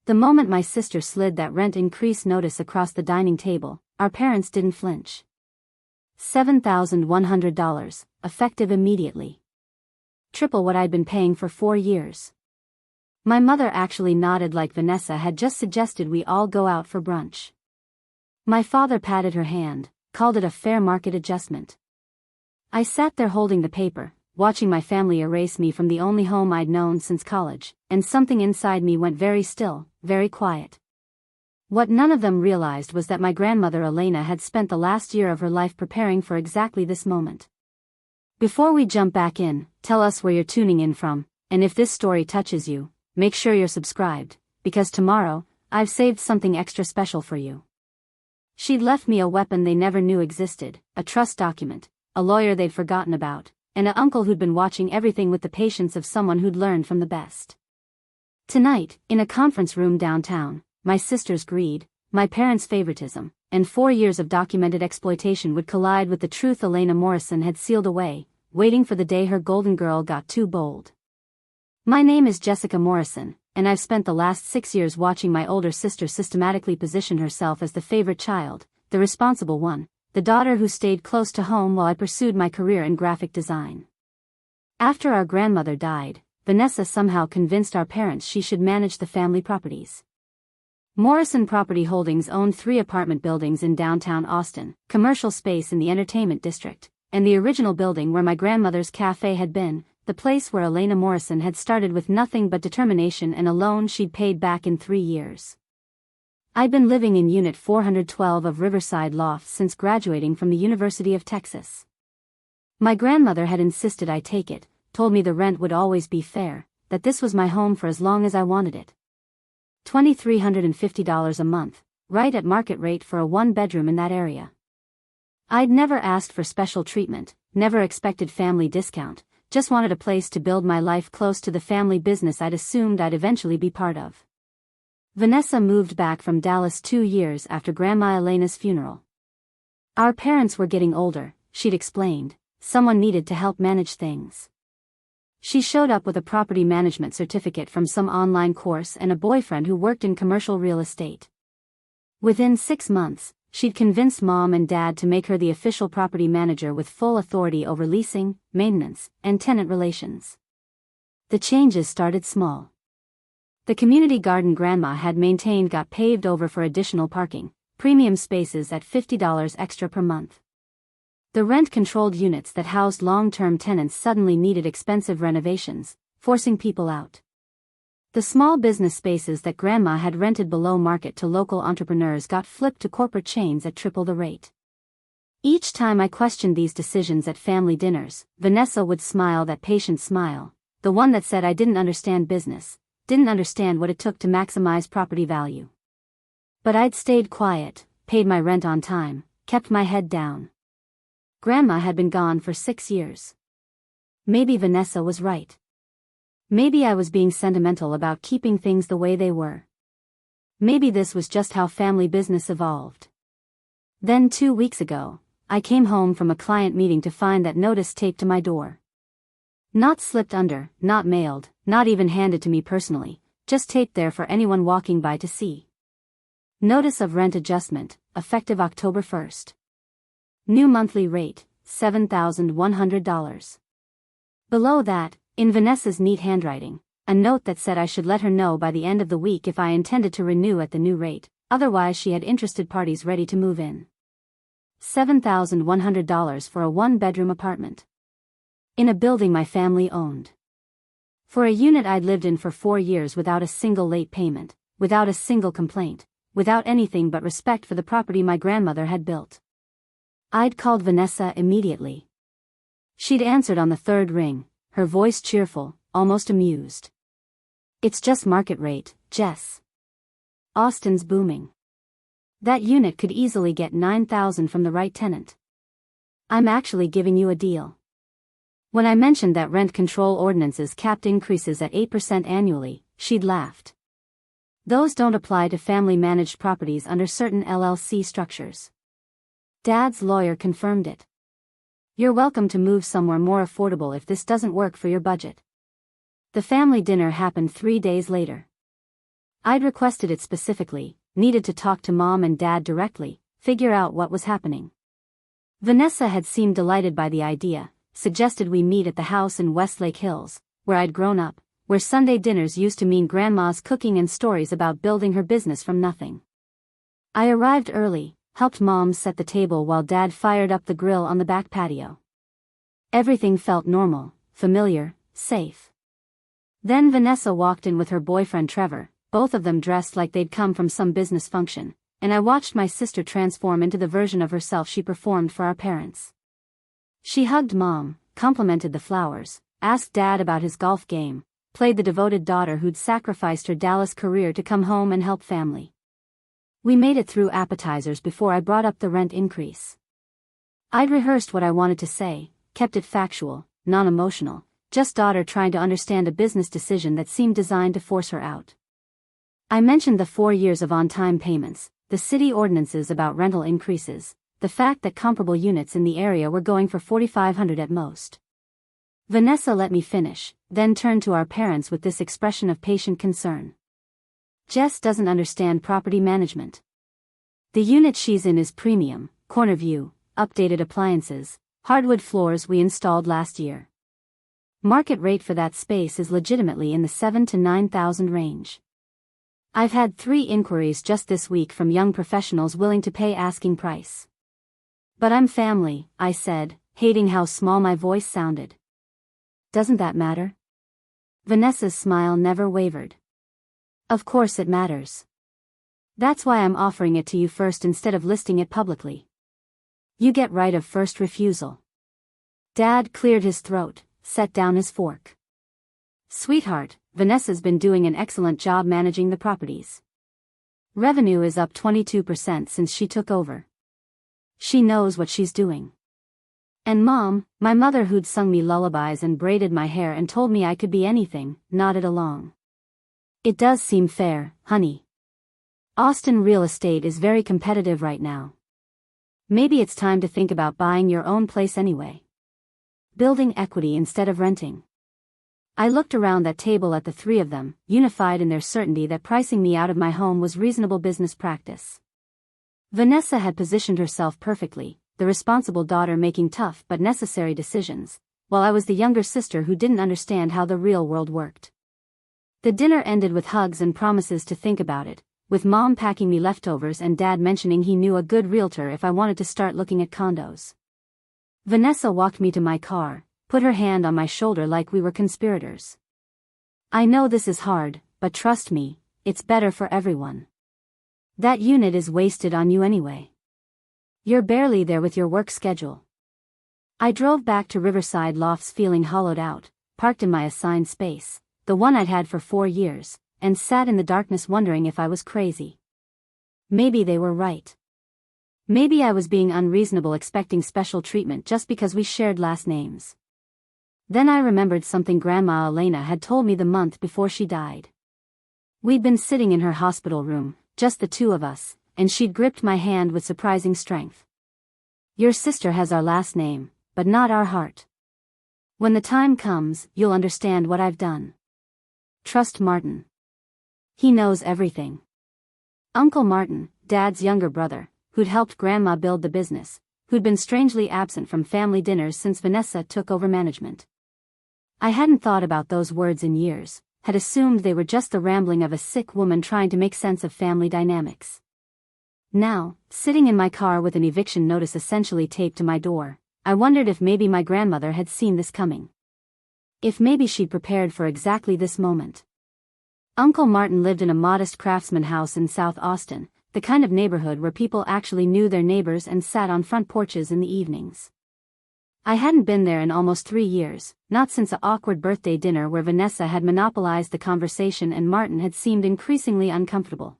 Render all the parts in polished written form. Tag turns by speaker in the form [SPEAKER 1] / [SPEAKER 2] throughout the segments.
[SPEAKER 1] The moment my sister slid that rent increase notice across the dining table, our parents didn't flinch. $7,100, effective immediately. Triple what I'd been paying for 4 years. My mother actually nodded like Vanessa had just suggested we all go out for brunch. My father patted her hand, called it a fair market adjustment. I sat there holding the paper, watching my family erase me from the only home I'd known since college, and something inside me went very still, very quiet. What none of them realized was that my grandmother Elena had spent the last year of her life preparing for exactly this moment. Before we jump back in, tell us where you're tuning in from, and if this story touches you, make sure you're subscribed, because tomorrow, I've saved something extra special for you. She'd left me a weapon they never knew existed, a trust document, a lawyer they'd forgotten about, and an uncle who'd been watching everything with the patience of someone who'd learned from the best. Tonight, in a conference room downtown, my sister's greed, my parents' favoritism, and 4 years of documented exploitation would collide with the truth Elena Morrison had sealed away, waiting for the day her golden girl got too bold. My name is Jessica Morrison, and I've spent the last 6 years watching my older sister systematically position herself as the favorite child, the responsible one, the daughter who stayed close to home while I pursued my career in graphic design. After our grandmother died, Vanessa somehow convinced our parents she should manage the family properties. Morrison Property Holdings owned 3 apartment buildings in downtown Austin, commercial space in the entertainment district, and the original building where my grandmother's cafe had been, the place where Elena Morrison had started with nothing but determination and a loan she'd paid back in 3 years. I'd been living in Unit 412 of Riverside Loft since graduating from the University of Texas. My grandmother had insisted I take it, told me the rent would always be fair, that this was my home for as long as I wanted it. $2,350 a month, right at market rate for a 1-bedroom in that area. I'd never asked for special treatment, never expected family discount, just wanted a place to build my life close to the family business I'd assumed I'd eventually be part of. Vanessa moved back from Dallas 2 years after Grandma Elena's funeral. Our parents were getting older, she'd explained, someone needed to help manage things. She showed up with a property management certificate from some online course and a boyfriend who worked in commercial real estate. Within 6 months, she'd convinced Mom and Dad to make her the official property manager with full authority over leasing, maintenance, and tenant relations. The changes started small. The community garden Grandma had maintained got paved over for additional parking, premium spaces at $50 extra per month. The rent-controlled units that housed long-term tenants suddenly needed expensive renovations, forcing people out. The small business spaces that Grandma had rented below market to local entrepreneurs got flipped to corporate chains at triple the rate. Each time I questioned these decisions at family dinners, Vanessa would smile that patient smile, the one that said I didn't understand business, didn't understand what it took to maximize property value. But I'd stayed quiet, paid my rent on time, kept my head down. Grandma had been gone for 6 years. Maybe Vanessa was right. Maybe I was being sentimental about keeping things the way they were. Maybe this was just how family business evolved. Then 2 weeks ago, I came home from a client meeting to find that notice taped to my door. Not slipped under, not mailed, not even handed to me personally, just taped there for anyone walking by to see. Notice of rent adjustment, effective October 1st. New monthly rate, $7,100. Below that, in Vanessa's neat handwriting, a note that said I should let her know by the end of the week if I intended to renew at the new rate, otherwise she had interested parties ready to move in. $7,100 for a 1-bedroom apartment. In a building my family owned. For a unit I'd lived in for 4 years without a single late payment, without a single complaint, without anything but respect for the property my grandmother had built. I'd called Vanessa immediately. She'd answered on the 3rd ring, her voice cheerful, almost amused. "It's just market rate, Jess. Austin's booming. That unit could easily get $9,000 from the right tenant. I'm actually giving you a deal." When I mentioned that rent control ordinances capped increases at 8% annually, she'd laughed. Those don't apply to family-managed properties under certain LLC structures. Dad's lawyer confirmed it. "You're welcome to move somewhere more affordable if this doesn't work for your budget." The family dinner happened 3 days later. I'd requested it specifically, needed to talk to Mom and Dad directly, figure out what was happening. Vanessa had seemed delighted by the idea, suggested we meet at the house in Westlake Hills, where I'd grown up, where Sunday dinners used to mean Grandma's cooking and stories about building her business from nothing. I arrived early, helped Mom set the table while Dad fired up the grill on the back patio. Everything felt normal, familiar, safe. Then Vanessa walked in with her boyfriend Trevor, both of them dressed like they'd come from some business function, and I watched my sister transform into the version of herself she performed for our parents. She hugged Mom, complimented the flowers, asked Dad about his golf game, played the devoted daughter who'd sacrificed her Dallas career to come home and help family. We made it through appetizers before I brought up the rent increase. I'd rehearsed what I wanted to say, kept it factual, non-emotional, just daughter trying to understand a business decision that seemed designed to force her out. I mentioned the 4 years of on-time payments, the city ordinances about rental increases, the fact that comparable units in the area were going for $4,500 at most. Vanessa let me finish, then turned to our parents with this expression of patient concern. Jess doesn't understand property management. The unit she's in is premium, corner view, updated appliances, hardwood floors we installed last year. Market rate for that space is legitimately in the $7,000 to $9,000 range. I've had 3 inquiries just this week from young professionals willing to pay asking price. But I'm family, I said, hating how small my voice sounded. Doesn't that matter? Vanessa's smile never wavered. Of course it matters. That's why I'm offering it to you first instead of listing it publicly. You get right of first refusal. Dad cleared his throat, set down his fork. Sweetheart, Vanessa's been doing an excellent job managing the properties. Revenue is up 22% since she took over. She knows what she's doing. And Mom, my mother who'd sung me lullabies and braided my hair and told me I could be anything, nodded along. It does seem fair, honey. Austin real estate is very competitive right now. Maybe it's time to think about buying your own place anyway. Building equity instead of renting. I looked around that table at the 3 of them, unified in their certainty that pricing me out of my home was reasonable business practice. Vanessa had positioned herself perfectly, the responsible daughter making tough but necessary decisions, while I was the younger sister who didn't understand how the real world worked. The dinner ended with hugs and promises to think about it, with Mom packing me leftovers and Dad mentioning he knew a good realtor if I wanted to start looking at condos. Vanessa walked me to my car, put her hand on my shoulder like we were conspirators. I know this is hard, but trust me, it's better for everyone. That unit is wasted on you anyway. You're barely there with your work schedule. I drove back to Riverside Lofts feeling hollowed out, parked in my assigned space, the one I'd had for 4 years, and sat in the darkness wondering if I was crazy. Maybe they were right. Maybe I was being unreasonable expecting special treatment just because we shared last names. Then I remembered something Grandma Elena had told me the month before she died. We'd been sitting in her hospital room, just the 2 of us, and she'd gripped my hand with surprising strength. Your sister has our last name, but not our heart. When the time comes, you'll understand what I've done. Trust Martin. He knows everything. Uncle Martin, Dad's younger brother, who'd helped Grandma build the business, who'd been strangely absent from family dinners since Vanessa took over management. I hadn't thought about those words in years, had assumed they were just the rambling of a sick woman trying to make sense of family dynamics. Now, sitting in my car with an eviction notice essentially taped to my door, I wondered if maybe my grandmother had seen this coming. If maybe she'd prepared for exactly this moment. Uncle Martin lived in a modest craftsman house in South Austin, the kind of neighborhood where people actually knew their neighbors and sat on front porches in the evenings. I hadn't been there in almost 3 years, not since an awkward birthday dinner where Vanessa had monopolized the conversation and Martin had seemed increasingly uncomfortable.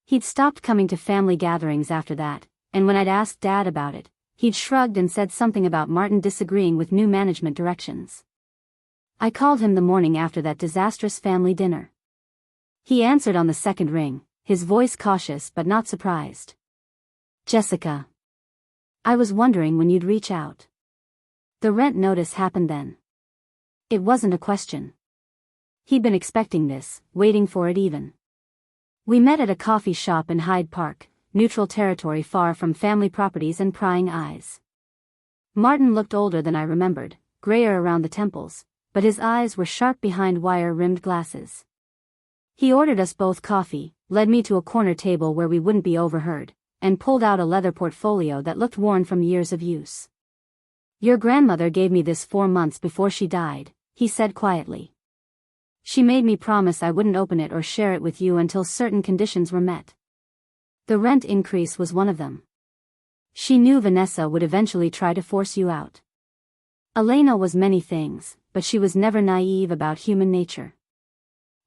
[SPEAKER 1] He'd stopped coming to family gatherings after that, and when I'd asked Dad about it, he'd shrugged and said something about Martin disagreeing with new management directions. I called him the morning after that disastrous family dinner. He answered on the second ring, his voice cautious but not surprised. Jessica. I was wondering when you'd reach out. The rent notice happened then. It wasn't a question. He'd been expecting this, waiting for it even. We met at a coffee shop in Hyde Park, neutral territory far from family properties and prying eyes. Martin looked older than I remembered, grayer around the temples, but his eyes were sharp behind wire-rimmed glasses. He ordered us both coffee, led me to a corner table where we wouldn't be overheard, and pulled out a leather portfolio that looked worn from years of use. "Your grandmother gave me this 4 months before she died," he said quietly. "She made me promise I wouldn't open it or share it with you until certain conditions were met. The rent increase was one of them. She knew Vanessa would eventually try to force you out. Elena was many things, but she was never naive about human nature."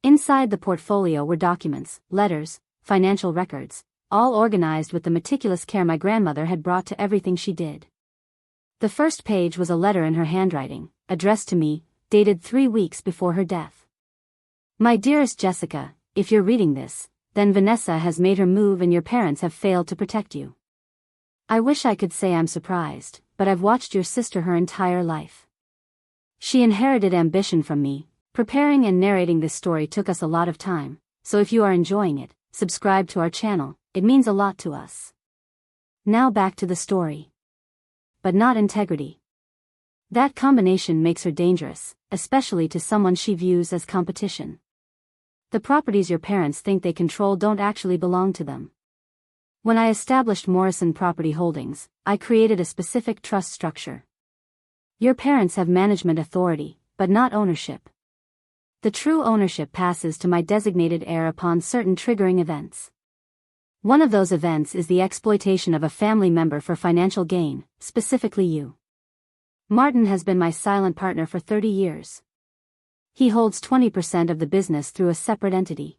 [SPEAKER 1] Inside the portfolio were documents, letters, financial records, all organized with the meticulous care my grandmother had brought to everything she did. The first page was a letter in her handwriting, addressed to me, dated 3 weeks before her death. "My dearest Jessica, if you're reading this, then Vanessa has made her move and your parents have failed to protect you. I wish I could say I'm surprised, but I've watched your sister her entire life. She inherited ambition from me. Preparing and narrating this story took us a lot of time, so if you are enjoying it, subscribe to our channel, it means a lot to us. Now back to the story. But not integrity. That combination makes her dangerous, especially to someone she views as competition. The properties your parents think they control don't actually belong to them. When I established Morrison Property Holdings, I created a specific trust structure. Your parents have management authority, but not ownership. The true ownership passes to my designated heir upon certain triggering events. One of those events is the exploitation of a family member for financial gain, specifically you. Martin has been my silent partner for 30 years. He holds 20% of the business through a separate entity.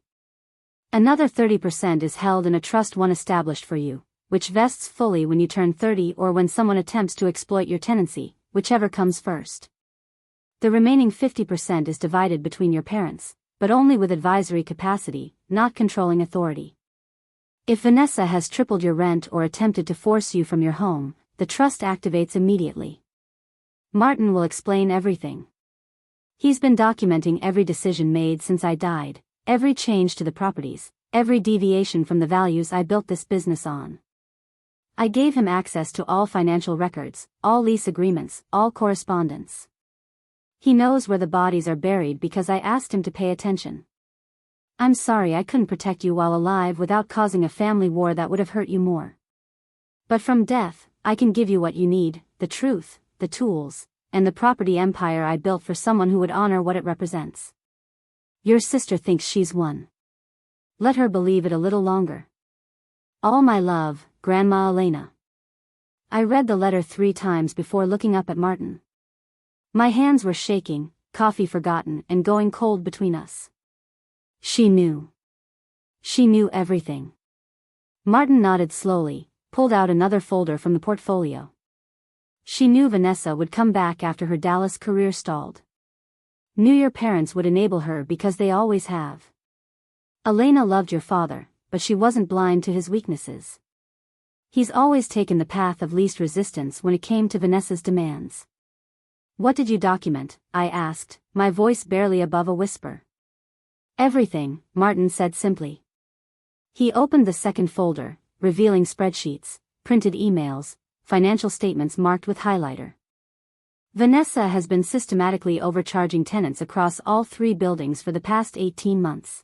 [SPEAKER 1] Another 30% is held in a trust one established for you, which vests fully when you turn 30 or when someone attempts to exploit your tenancy, whichever comes first. The remaining 50% is divided between your parents, but only with advisory capacity, not controlling authority. If Vanessa has tripled your rent or attempted to force you from your home, the trust activates immediately. Martin will explain everything. He's been documenting every decision made since I died, every change to the properties, every deviation from the values I built this business on. I gave him access to all financial records, all lease agreements, all correspondence. He knows where the bodies are buried because I asked him to pay attention. I'm sorry I couldn't protect you while alive without causing a family war that would have hurt you more. But from death, I can give you what you need, the truth, the tools, and the property empire I built for someone who would honor what it represents. Your sister thinks she's won. Let her believe it a little longer. All my love, Grandma Elena." I read the letter 3 times before looking up at Martin. My hands were shaking, coffee forgotten and going cold between us. She knew. She knew everything. Martin nodded slowly, pulled out another folder from the portfolio. She knew Vanessa would come back after her Dallas career stalled. Knew your parents would enable her because they always have. Elena loved your father, but she wasn't blind to his weaknesses. He's always taken the path of least resistance when it came to Vanessa's demands. "What did you document?" I asked, my voice barely above a whisper. "Everything," Martin said simply. He opened the second folder, revealing spreadsheets, printed emails, financial statements marked with highlighter. Vanessa has been systematically overcharging tenants across all 3 buildings for the past 18 months.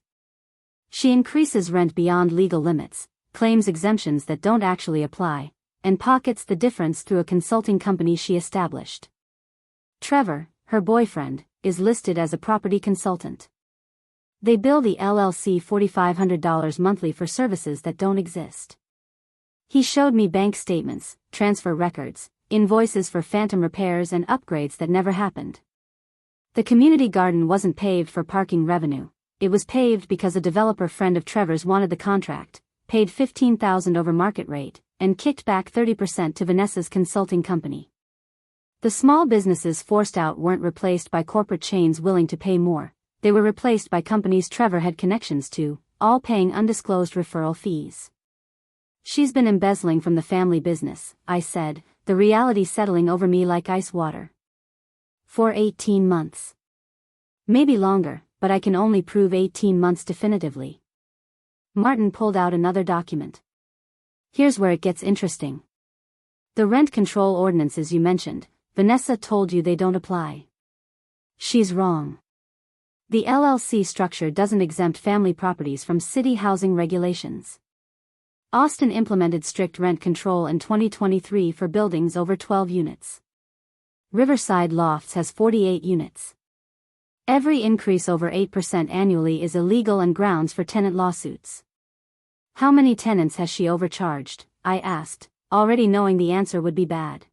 [SPEAKER 1] She increases rent beyond legal limits, claims exemptions that don't actually apply, and pockets the difference through a consulting company she established. Trevor, her boyfriend, is listed as a property consultant. They bill the LLC $4,500 monthly for services that don't exist. He showed me bank statements, transfer records, invoices for phantom repairs and upgrades that never happened. The community garden wasn't paved for parking revenue, it was paved because a developer friend of Trevor's wanted the contract, paid $15,000 over market rate, and kicked back 30% to Vanessa's consulting company. The small businesses forced out weren't replaced by corporate chains willing to pay more, they were replaced by companies Trevor had connections to, all paying undisclosed referral fees. She's been embezzling from the family business, I said, the reality settling over me like ice water. For 18 months. Maybe longer, but I can only prove 18 months definitively. Martin pulled out another document. Here's where it gets interesting. The rent control ordinances you mentioned, Vanessa told you they don't apply. She's wrong. The LLC structure doesn't exempt family properties from city housing regulations. Austin implemented strict rent control in 2023 for buildings over 12 units. Riverside Lofts has 48 units. Every increase over 8% annually is illegal and grounds for tenant lawsuits. How many tenants has she overcharged? I asked, already knowing the answer would be bad.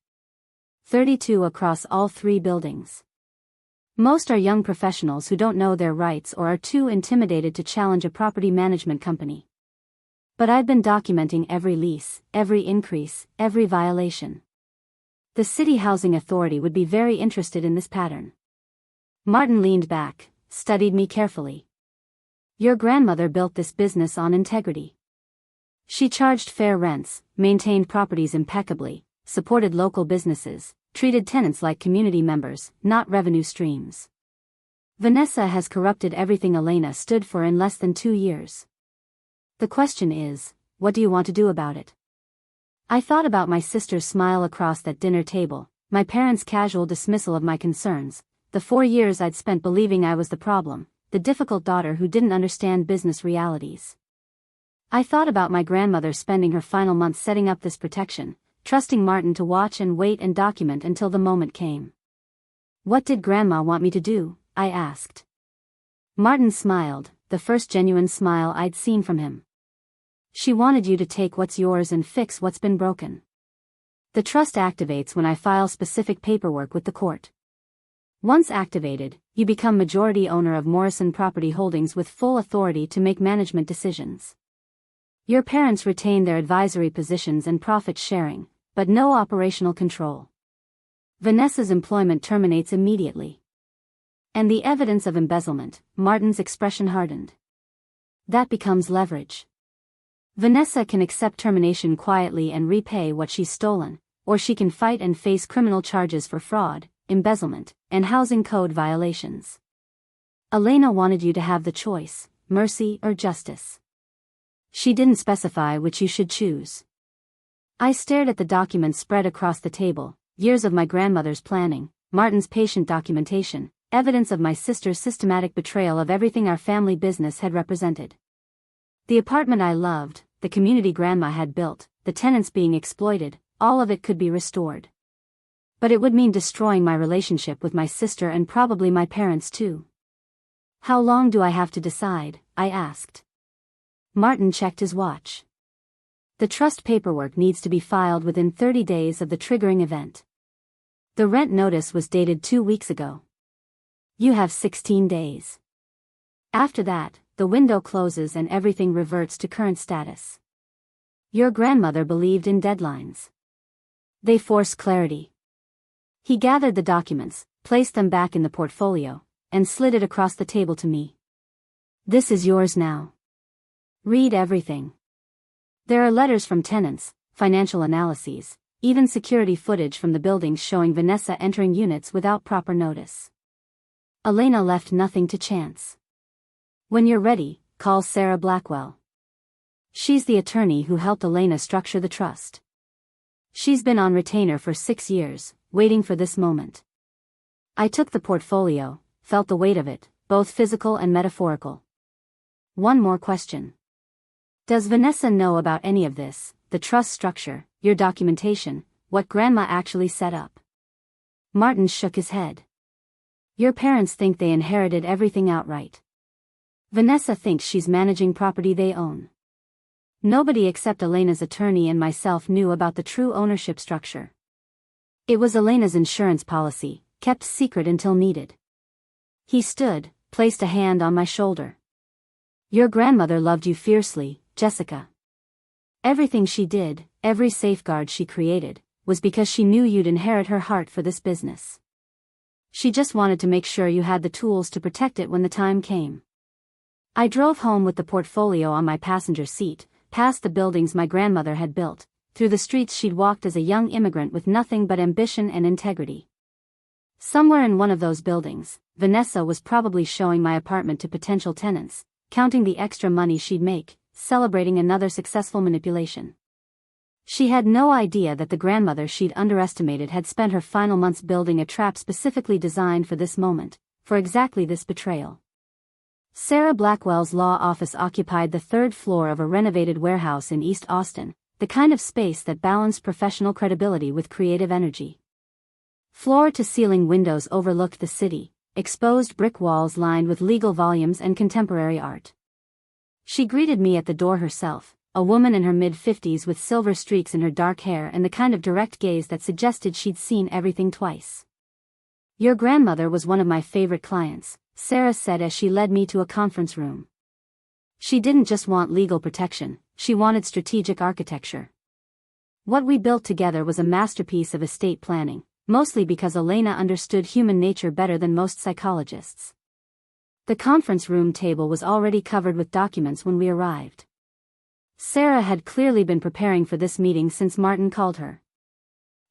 [SPEAKER 1] 32 across all 3 buildings. Most are young professionals who don't know their rights or are too intimidated to challenge a property management company. But I've been documenting every lease, every increase, every violation. The City Housing Authority would be very interested in this pattern. Martin leaned back, studied me carefully. Your grandmother built this business on integrity. She charged fair rents, maintained properties impeccably, supported local businesses, treated tenants like community members, not revenue streams. Vanessa has corrupted everything Elena stood for in less than 2 years. The question is, what do you want to do about it? I thought about my sister's smile across that dinner table, my parents' casual dismissal of my concerns, the 4 years I'd spent believing I was the problem, the difficult daughter who didn't understand business realities. I thought about my grandmother spending her final months setting up this protection, trusting Martin to watch and wait and document until the moment came. What did Grandma want me to do? I asked. Martin smiled, the first genuine smile I'd seen from him. She wanted you to take what's yours and fix what's been broken. The trust activates when I file specific paperwork with the court. Once activated, you become majority owner of Morrison Property Holdings with full authority to make management decisions. Your parents retain their advisory positions and profit sharing, but no operational control. Vanessa's employment terminates immediately. And the evidence of embezzlement, Martin's expression hardened. That becomes leverage. Vanessa can accept termination quietly and repay what she's stolen, or she can fight and face criminal charges for fraud, embezzlement, and housing code violations. Elena wanted you to have the choice, mercy or justice. She didn't specify which you should choose. I stared at the documents spread across the table, years of my grandmother's planning, Martin's patient documentation, evidence of my sister's systematic betrayal of everything our family business had represented. The apartment I loved, the community Grandma had built, the tenants being exploited, all of it could be restored. But it would mean destroying my relationship with my sister and probably my parents too. How long do I have to decide? I asked. Martin checked his watch. The trust paperwork needs to be filed within 30 days of the triggering event. The rent notice was dated 2 weeks ago. You have 16 days. After that, the window closes and everything reverts to current status. Your grandmother believed in deadlines. They force clarity. He gathered the documents, placed them back in the portfolio, and slid it across the table to me. This is yours now. Read everything. There are letters from tenants, financial analyses, even security footage from the buildings showing Vanessa entering units without proper notice. Elena left nothing to chance. When you're ready, call Sarah Blackwell. She's the attorney who helped Elena structure the trust. She's been on retainer for 6 years, waiting for this moment. I took the portfolio, felt the weight of it, both physical and metaphorical. One more question. Does Vanessa know about any of this, the trust structure, your documentation, what Grandma actually set up? Martin shook his head. Your parents think they inherited everything outright. Vanessa thinks she's managing property they own. Nobody except Elena's attorney and myself knew about the true ownership structure. It was Elena's insurance policy, kept secret until needed. He stood, placed a hand on my shoulder. Your grandmother loved you fiercely, Jessica. Everything she did, every safeguard she created, was because she knew you'd inherit her heart for this business. She just wanted to make sure you had the tools to protect it when the time came. I drove home with the portfolio on my passenger seat, past the buildings my grandmother had built, through the streets she'd walked as a young immigrant with nothing but ambition and integrity. Somewhere in one of those buildings, Vanessa was probably showing my apartment to potential tenants, counting the extra money she'd make, celebrating another successful manipulation. She had no idea that the grandmother she'd underestimated had spent her final months building a trap specifically designed for this moment, for exactly this betrayal. Sarah Blackwell's law office occupied the third floor of a renovated warehouse in East Austin, the kind of space that balanced professional credibility with creative energy. Floor-to-ceiling windows overlooked the city, exposed brick walls lined with legal volumes and contemporary art. She greeted me at the door herself, a woman in her mid-50s with silver streaks in her dark hair and the kind of direct gaze that suggested she'd seen everything twice. "Your grandmother was one of my favorite clients," Sarah said as she led me to a conference room. She didn't just want legal protection, she wanted strategic architecture. What we built together was a masterpiece of estate planning, mostly because Elena understood human nature better than most psychologists. The conference room table was already covered with documents when we arrived. Sarah had clearly been preparing for this meeting since Martin called her.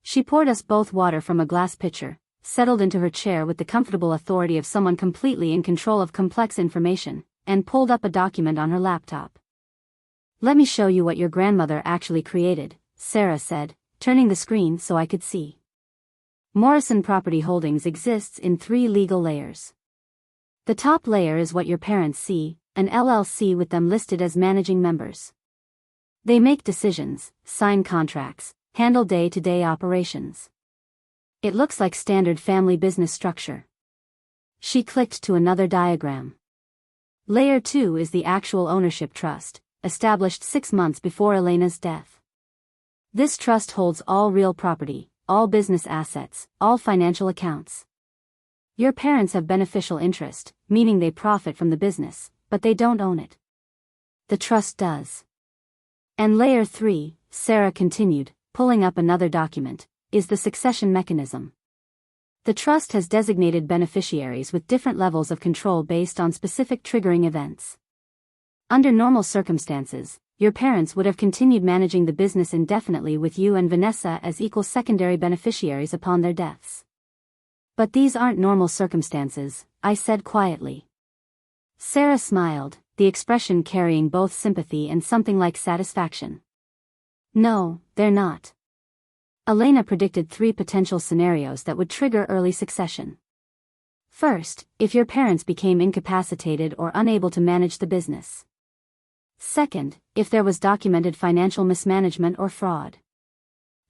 [SPEAKER 1] She poured us both water from a glass pitcher, settled into her chair with the comfortable authority of someone completely in control of complex information, and pulled up a document on her laptop. "Let me show you what your grandmother actually created," Sarah said, turning the screen so I could see. Morrison Property Holdings exists in 3 legal layers. The top layer is what your parents see, an LLC with them listed as managing members. They make decisions, sign contracts, handle day-to-day operations. It looks like standard family business structure. She clicked to another diagram. Layer 2 is the actual ownership trust, established 6 months before Elena's death. This trust holds all real property, all business assets, all financial accounts. Your parents have beneficial interest, meaning they profit from the business, but they don't own it. The trust does. And layer 3, Sarah continued, pulling up another document, is the succession mechanism. The trust has designated beneficiaries with different levels of control based on specific triggering events. Under normal circumstances, your parents would have continued managing the business indefinitely with you and Vanessa as equal secondary beneficiaries upon their deaths. But these aren't normal circumstances, I said quietly. Sarah smiled, the expression carrying both sympathy and something like satisfaction. "No, they're not." Elena predicted 3 potential scenarios that would trigger early succession. First, if your parents became incapacitated or unable to manage the business. Second, if there was documented financial mismanagement or fraud.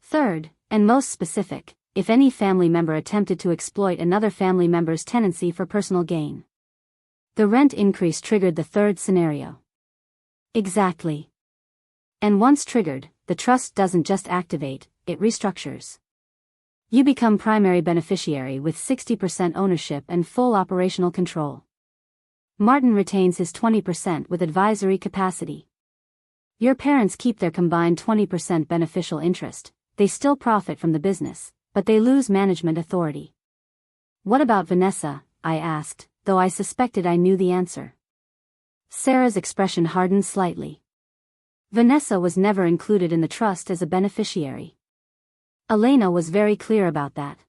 [SPEAKER 1] Third, and most specific, if any family member attempted to exploit another family member's tenancy for personal gain. The rent increase triggered the third scenario. Exactly. And once triggered, the trust doesn't just activate, it restructures. You become primary beneficiary with 60% ownership and full operational control. Martin retains his 20% with advisory capacity. Your parents keep their combined 20% beneficial interest, they still profit from the business, but they lose management authority. "What about Vanessa?" I asked, though I suspected I knew the answer. Sarah's expression hardened slightly. Vanessa was never included in the trust as a beneficiary. Elena was very clear about that.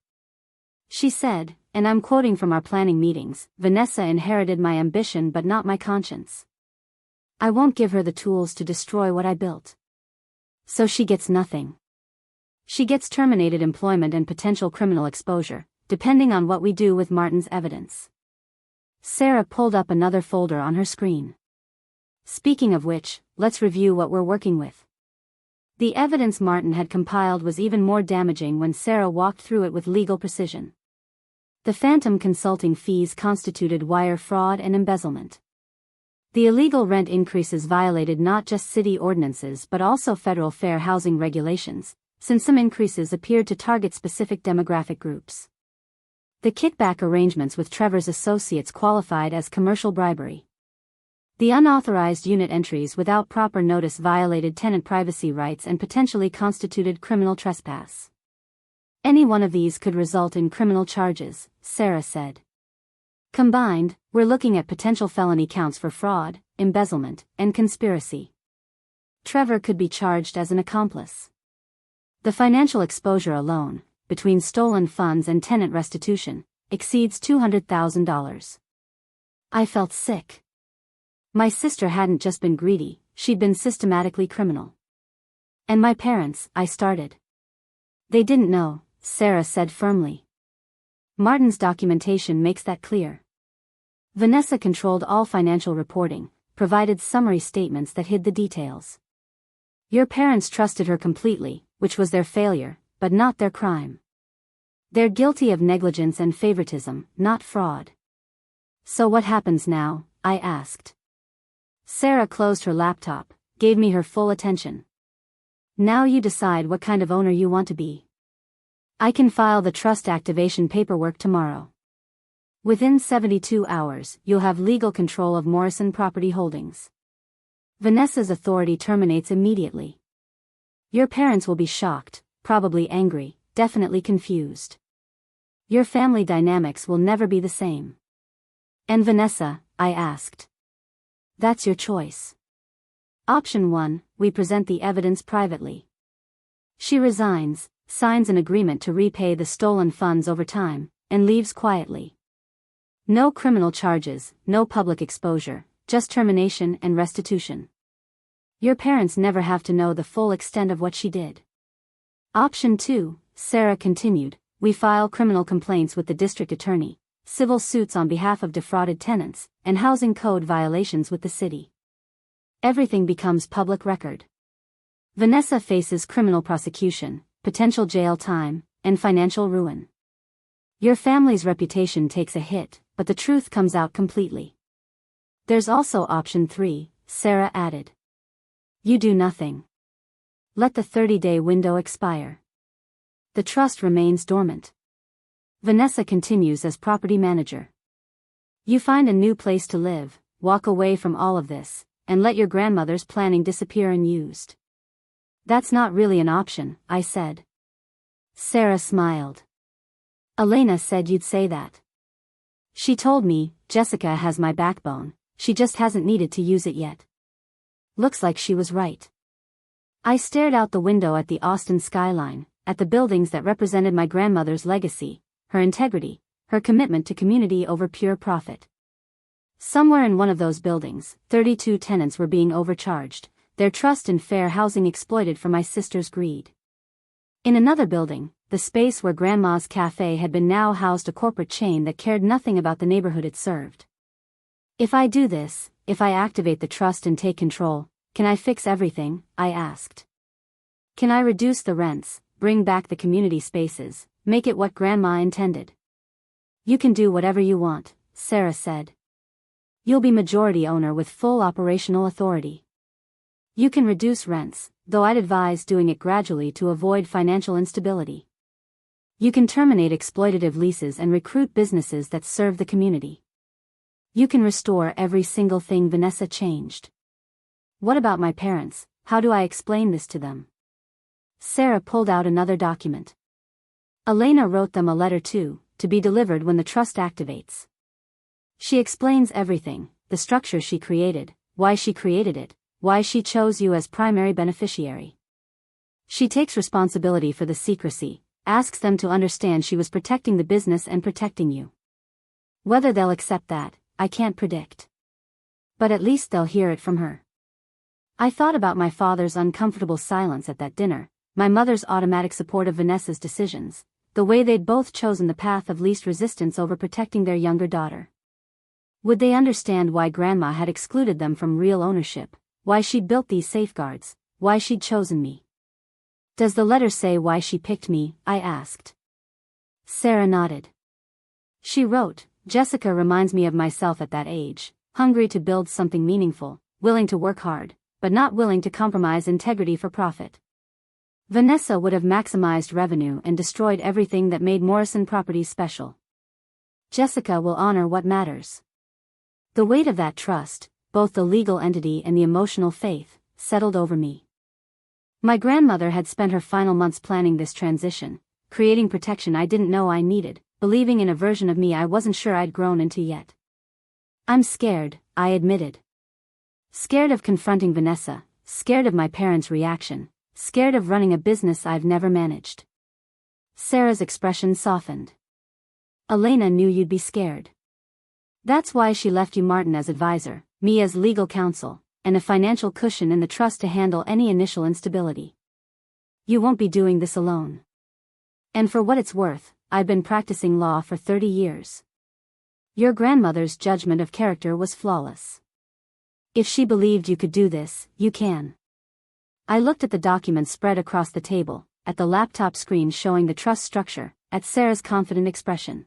[SPEAKER 1] She said, and I'm quoting from our planning meetings, "Vanessa inherited my ambition but not my conscience. I won't give her the tools to destroy what I built. So she gets nothing. She gets terminated employment and potential criminal exposure, depending on what we do with Martin's evidence." Sarah pulled up another folder on her screen. "Speaking of which, let's review what we're working with." The evidence Martin had compiled was even more damaging when Sarah walked through it with legal precision. The phantom consulting fees constituted wire fraud and embezzlement. The illegal rent increases violated not just city ordinances but also federal fair housing regulations, since some increases appeared to target specific demographic groups. The kickback arrangements with Trevor's associates qualified as commercial bribery. The unauthorized unit entries without proper notice violated tenant privacy rights and potentially constituted criminal trespass. Any one of these could result in criminal charges, Sarah said. Combined, we're looking at potential felony counts for fraud, embezzlement, and conspiracy. Trevor could be charged as an accomplice. The financial exposure alone, between stolen funds and tenant restitution, exceeds $200,000. I felt sick. My sister hadn't just been greedy, she'd been systematically criminal. And my parents, I started. They didn't know, Sarah said firmly. Martin's documentation makes that clear. Vanessa controlled all financial reporting, provided summary statements that hid the details. Your parents trusted her completely, which was their failure, but not their crime. They're guilty of negligence and favoritism, not fraud. So what happens now? I asked. Sarah closed her laptop, gave me her full attention. Now you decide what kind of owner you want to be. I can file the trust activation paperwork tomorrow. Within 72 hours, you'll have legal control of Morrison Property Holdings. Vanessa's authority terminates immediately. Your parents will be shocked, probably angry, definitely confused. Your family dynamics will never be the same. And Vanessa, I asked. That's your choice. Option 1, we present the evidence privately. She resigns, signs an agreement to repay the stolen funds over time, and leaves quietly. No criminal charges, no public exposure, just termination and restitution. Your parents never have to know the full extent of what she did. Option 2, Sarah continued, we file criminal complaints with the district attorney, civil suits on behalf of defrauded tenants, and housing code violations with the city. Everything becomes public record. Vanessa faces criminal prosecution, potential jail time, and financial ruin. Your family's reputation takes a hit, but the truth comes out completely. There's also option 3, Sarah added. You do nothing. Let the 30-day window expire. The trust remains dormant. Vanessa continues as property manager. You find a new place to live, walk away from all of this, and let your grandmother's planning disappear unused. That's not really an option, I said. Sarah smiled. Elena said you'd say that. She told me, Jessica has my backbone, she just hasn't needed to use it yet. Looks like she was right. I stared out the window at the Austin skyline, at the buildings that represented my grandmother's legacy, her integrity, her commitment to community over pure profit. Somewhere in one of those buildings, 32 tenants were being overcharged, their trust in fair housing exploited for my sister's greed. In another building, the space where Grandma's cafe had been now housed a corporate chain that cared nothing about the neighborhood it served. If I do this, if I activate the trust and take control, can I fix everything? I asked. Can I reduce the rents, bring back the community spaces, make it what Grandma intended? You can do whatever you want, Sarah said. You'll be majority owner with full operational authority. You can reduce rents, though I'd advise doing it gradually to avoid financial instability. You can terminate exploitative leases and recruit businesses that serve the community. You can restore every single thing Vanessa changed. What about my parents? How do I explain this to them? Sarah pulled out another document. Elena wrote them a letter too, to be delivered when the trust activates. She explains everything, the structure she created, why she created it, why she chose you as primary beneficiary. She takes responsibility for the secrecy, asks them to understand she was protecting the business and protecting you. Whether they'll accept that, I can't predict. But at least they'll hear it from her. I thought about my father's uncomfortable silence at that dinner, my mother's automatic support of Vanessa's decisions, the way they'd both chosen the path of least resistance over protecting their younger daughter. Would they understand why Grandma had excluded them from real ownership, why she'd built these safeguards, why she'd chosen me? Does the letter say why she picked me? I asked. Sarah nodded. She wrote, Jessica reminds me of myself at that age, hungry to build something meaningful, willing to work hard, but not willing to compromise integrity for profit. Vanessa would have maximized revenue and destroyed everything that made Morrison Properties special. Jessica will honor what matters. The weight of that trust, both the legal entity and the emotional faith, settled over me. My grandmother had spent her final months planning this transition, creating protection I didn't know I needed, believing in a version of me I wasn't sure I'd grown into yet. I'm scared, I admitted. Scared of confronting Vanessa, scared of my parents' reaction, scared of running a business I've never managed. Sarah's expression softened. Elena knew you'd be scared. That's why she left you Martin as advisor, me as legal counsel, and a financial cushion in the trust to handle any initial instability. You won't be doing this alone. And for what it's worth, I've been practicing law for 30 years. Your grandmother's judgment of character was flawless. If she believed you could do this, you can. I looked at the documents spread across the table, at the laptop screen showing the trust structure, at Sarah's confident expression.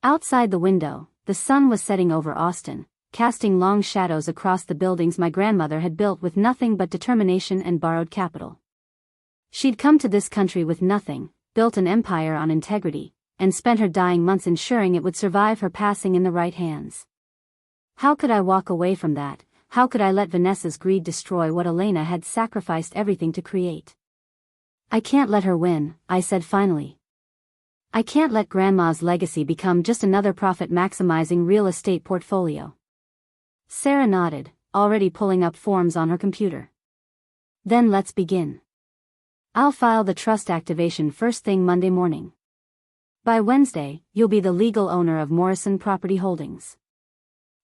[SPEAKER 1] Outside the window, the sun was setting over Austin, casting long shadows across the buildings my grandmother had built with nothing but determination and borrowed capital. She'd come to this country with nothing, built an empire on integrity, and spent her dying months ensuring it would survive her passing in the right hands. How could I walk away from that? How could I let Vanessa's greed destroy what Elena had sacrificed everything to create? I can't let her win, I said finally. I can't let Grandma's legacy become just another profit-maximizing real estate portfolio. Sarah nodded, already pulling up forms on her computer. Then let's begin. I'll file the trust activation first thing Monday morning. By Wednesday, you'll be the legal owner of Morrison Property Holdings.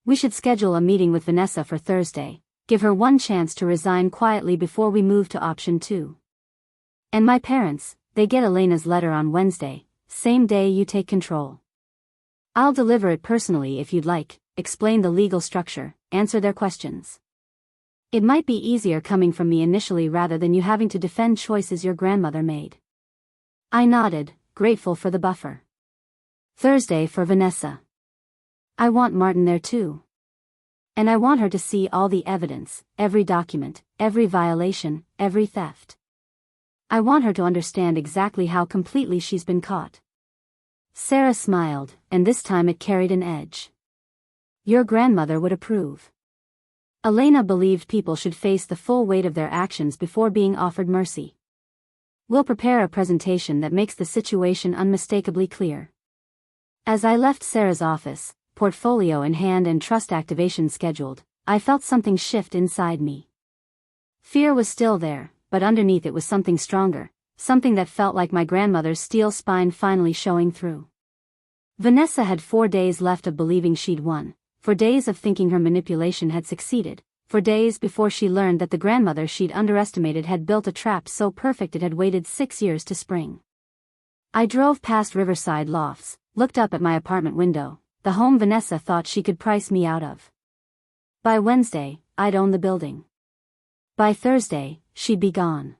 [SPEAKER 1] We should schedule a meeting with Vanessa for Thursday, give her one chance to resign quietly before we move to option 2. And my parents, they get Elena's letter on Wednesday, same day you take control. I'll deliver it personally if you'd like, explain the legal structure, answer their questions. It might be easier coming from me initially rather than you having to defend choices your grandmother made. I nodded, grateful for the buffer. Thursday for Vanessa. I want Martin there too. And I want her to see all the evidence, every document, every violation, every theft. I want her to understand exactly how completely she's been caught. Sarah smiled, and this time it carried an edge. Your grandmother would approve. Elena believed people should face the full weight of their actions before being offered mercy. We'll prepare a presentation that makes the situation unmistakably clear. As I left Sarah's office, portfolio in hand and trust activation scheduled, I felt something shift inside me. Fear was still there, but underneath it was something stronger, something that felt like my grandmother's steel spine finally showing through. Vanessa had 4 days left of believing she'd won, 4 days of thinking her manipulation had succeeded, 4 days before she learned that the grandmother she'd underestimated had built a trap so perfect it had waited 6 years to spring. I drove past Riverside Lofts, looked up at my apartment window, the home Vanessa thought she could price me out of. By Wednesday, I'd own the building. By Thursday, she'd be gone.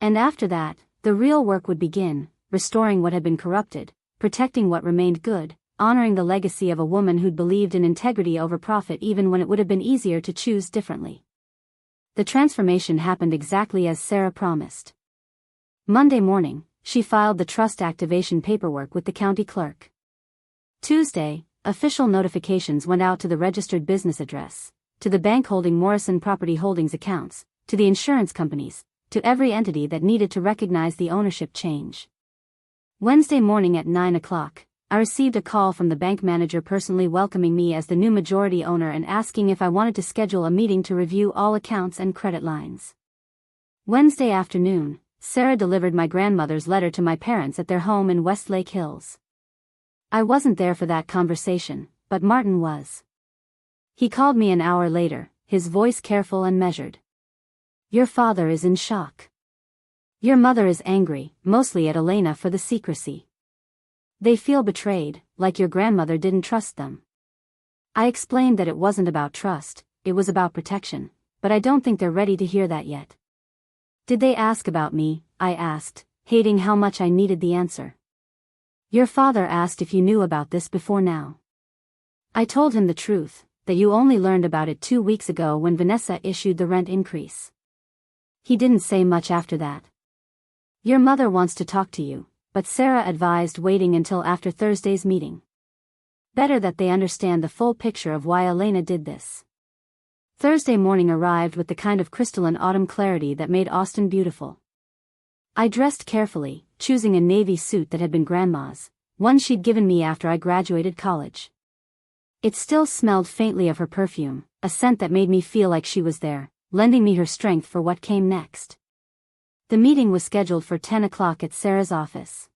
[SPEAKER 1] And after that, the real work would begin, restoring what had been corrupted, protecting what remained good, honoring the legacy of a woman who'd believed in integrity over profit even when it would have been easier to choose differently. The transformation happened exactly as Sarah promised. Monday morning, she filed the trust activation paperwork with the county clerk. Tuesday, official notifications went out to the registered business address, to the bank holding Morrison Property Holdings accounts, to the insurance companies, to every entity that needed to recognize the ownership change. Wednesday morning at 9 o'clock, I received a call from the bank manager personally welcoming me as the new majority owner and asking if I wanted to schedule a meeting to review all accounts and credit lines. Wednesday afternoon, Sarah delivered my grandmother's letter to my parents at their home in Westlake Hills. I wasn't there for that conversation, but Martin was. He called me an hour later, his voice careful and measured. Your father is in shock. Your mother is angry, mostly at Elena for the secrecy. They feel betrayed, like your grandmother didn't trust them. I explained that it wasn't about trust, it was about protection, but I don't think they're ready to hear that yet. Did they ask about me? I asked, hating how much I needed the answer. Your father asked if you knew about this before now. I told him the truth, that you only learned about it 2 weeks ago when Vanessa issued the rent increase. He didn't say much after that. Your mother wants to talk to you, but Sarah advised waiting until after Thursday's meeting. Better that they understand the full picture of why Elena did this. Thursday morning arrived with the kind of crystalline autumn clarity that made Austin beautiful. I dressed carefully, choosing a navy suit that had been Grandma's, one she'd given me after I graduated college. It still smelled faintly of her perfume, a scent that made me feel like she was there, lending me her strength for what came next. The meeting was scheduled for 10 o'clock at Sarah's office.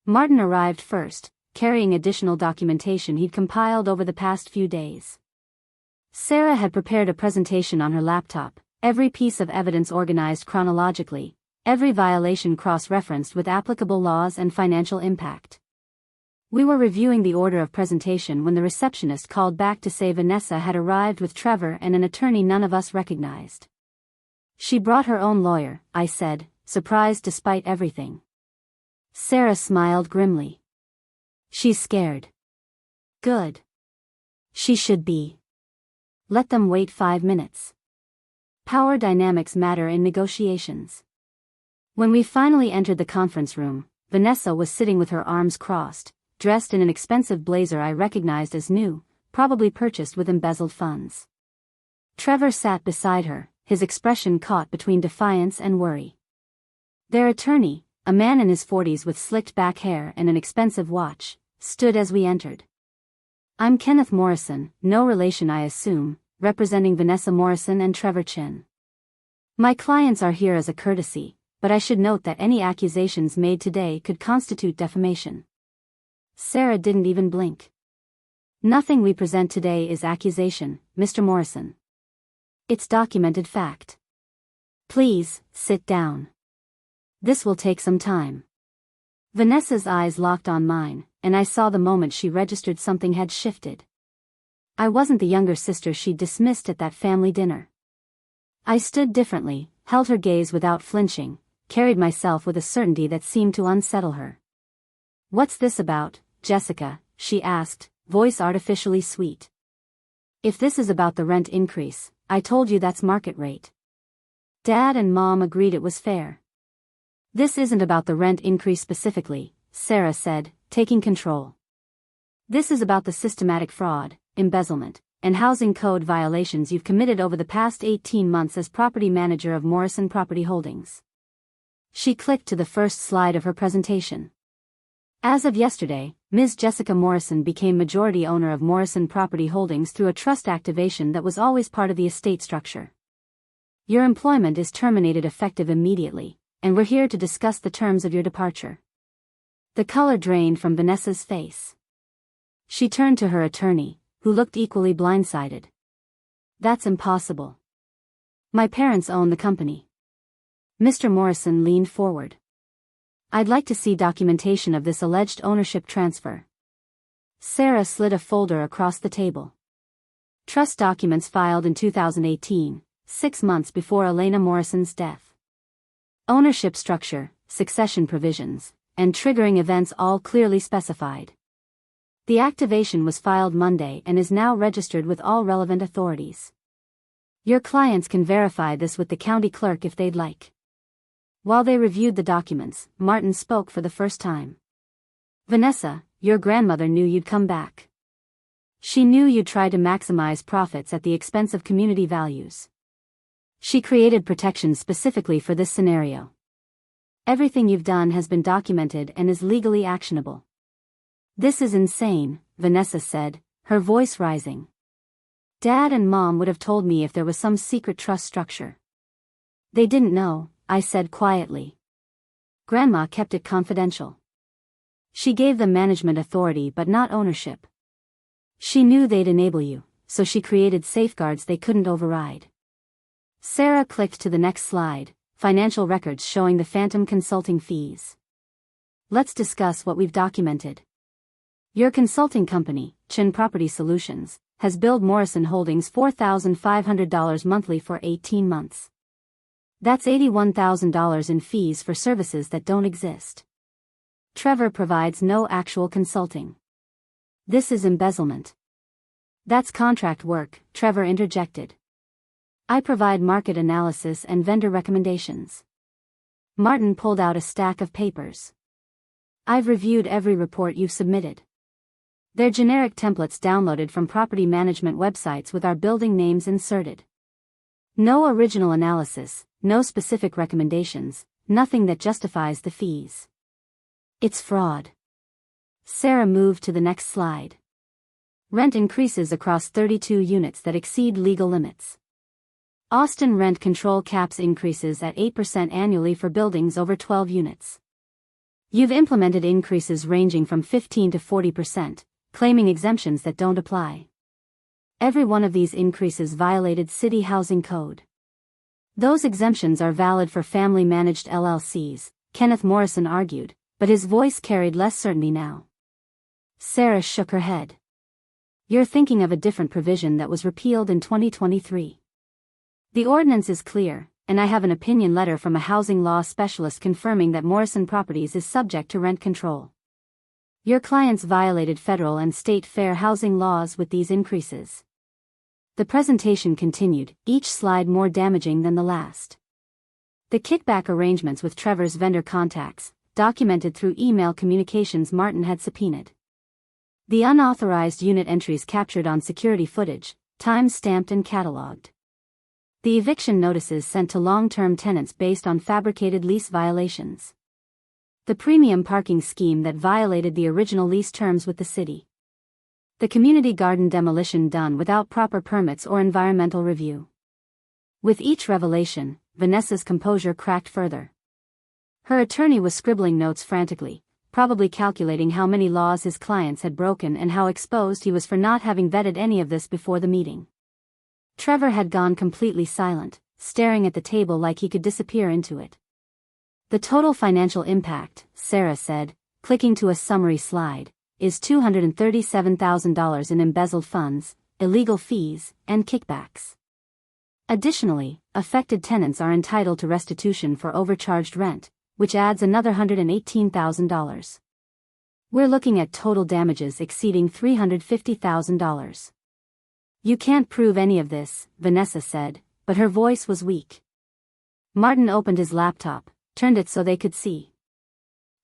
[SPEAKER 1] Martin arrived first, carrying additional documentation he'd compiled over the past few days. Sarah had prepared a presentation on her laptop, every piece of evidence organized chronologically, every violation cross-referenced with applicable laws and financial impact. We were reviewing the order of presentation when the receptionist called back to say Vanessa had arrived with Trevor and an attorney none of us recognized. She brought her own lawyer, I said, surprised despite everything. Sarah smiled grimly. She's scared. Good. She should be. Let them wait 5 minutes. Power dynamics matter in negotiations. When we finally entered the conference room, Vanessa was sitting with her arms crossed, dressed in an expensive blazer I recognized as new, probably purchased with embezzled funds. Trevor sat beside her, his expression caught between defiance and worry. Their attorney, a man in his 40s with slicked back hair and an expensive watch, stood as we entered. I'm Kenneth Morrison, no relation I assume, representing Vanessa Morrison and Trevor Chin. My clients are here as a courtesy, but I should note that any accusations made today could constitute defamation. Sarah didn't even blink. Nothing we present today is accusation, Mr. Morrison. It's documented fact. Please, sit down. This will take some time. Vanessa's eyes locked on mine, and I saw the moment she registered something had shifted. I wasn't the younger sister she'd dismissed at that family dinner. I stood differently, held her gaze without flinching, carried myself with a certainty that seemed to unsettle her. What's this about, Jessica? She asked, voice artificially sweet. If this is about the rent increase, I told you that's market rate. Dad and Mom agreed it was fair. This isn't about the rent increase specifically, Sarah said, taking control. This is about the systematic fraud, embezzlement, and housing code violations you've committed over the past 18 months as property manager of Morrison Property Holdings. She clicked to the first slide of her presentation. As of yesterday, Ms. Jessica Morrison became majority owner of Morrison Property Holdings through a trust activation that was always part of the estate structure. Your employment is terminated effective immediately, and we're here to discuss the terms of your departure. The color drained from Vanessa's face. She turned to her attorney, who looked equally blindsided. That's impossible. My parents own the company. Mr. Morrison leaned forward. I'd like to see documentation of this alleged ownership transfer. Sarah slid a folder across the table. Trust documents filed in 2018, 6 months before Elena Morrison's death. Ownership structure, succession provisions, and triggering events all clearly specified. The activation was filed Monday and is now registered with all relevant authorities. Your clients can verify this with the county clerk if they'd like. While they reviewed the documents, Martin spoke for the first time. Vanessa, your grandmother knew you'd come back. She knew you'd try to maximize profits at the expense of community values. She created protections specifically for this scenario. Everything you've done has been documented and is legally actionable. This is insane, Vanessa said, her voice rising. Dad and Mom would have told me if there was some secret trust structure. They didn't know, I said quietly. Grandma kept it confidential. She gave them management authority but not ownership. She knew they'd enable you, so she created safeguards they couldn't override. Sarah clicked to the next slide, financial records showing the phantom consulting fees. Let's discuss what we've documented. Your consulting company, Chin Property Solutions, has billed Morrison Holdings $4,500 monthly for 18 months. That's $81,000 in fees for services that don't exist. Trevor provides no actual consulting. This is embezzlement. That's contract work, Trevor interjected. I provide market analysis and vendor recommendations. Martin pulled out a stack of papers. I've reviewed every report you've submitted. They're generic templates downloaded from property management websites with our building names inserted. No original analysis, no specific recommendations, nothing that justifies the fees. It's fraud. Sarah moved to the next slide. Rent increases across 32 units that exceed legal limits. Austin rent control caps increases at 8% annually for buildings over 12 units. You've implemented increases ranging from 15 to 40%, claiming exemptions that don't apply. Every one of these increases violated city housing code. Those exemptions are valid for family-managed LLCs, Kenneth Morrison argued, but his voice carried less certainty now. Sarah shook her head. You're thinking of a different provision that was repealed in 2023. The ordinance is clear, and I have an opinion letter from a housing law specialist confirming that Morrison Properties is subject to rent control. Your clients violated federal and state fair housing laws with these increases. The presentation continued, each slide more damaging than the last. The kickback arrangements with Trevor's vendor contacts, documented through email communications Martin had subpoenaed. The unauthorized unit entries captured on security footage, time-stamped and catalogued. The eviction notices sent to long-term tenants based on fabricated lease violations. The premium parking scheme that violated the original lease terms with the city. The community garden demolition done without proper permits or environmental review. With each revelation, Vanessa's composure cracked further. Her attorney was scribbling notes frantically, probably calculating how many laws his clients had broken and how exposed he was for not having vetted any of this before the meeting. Trevor had gone completely silent, staring at the table like he could disappear into it. The total financial impact, Sarah said, clicking to a summary slide, is $237,000 in embezzled funds, illegal fees, and kickbacks. Additionally, affected tenants are entitled to restitution for overcharged rent, which adds another $118,000. We're looking at total damages exceeding $350,000. You can't prove any of this, Vanessa said, but her voice was weak. Martin opened his laptop, turned it so they could see.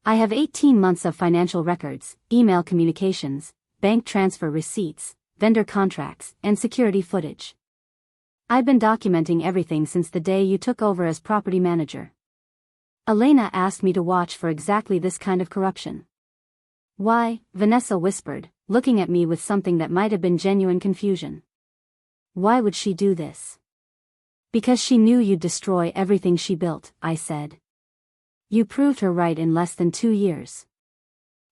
[SPEAKER 1] I have 18 months of financial records, email communications, bank transfer receipts, vendor contracts, and security footage. I've been documenting everything since the day you took over as property manager. Elena asked me to watch for exactly this kind of corruption. Why? Vanessa whispered, looking at me with something that might have been genuine confusion. Why would she do this? Because she knew you'd destroy everything she built, I said. You proved her right in less than 2 years.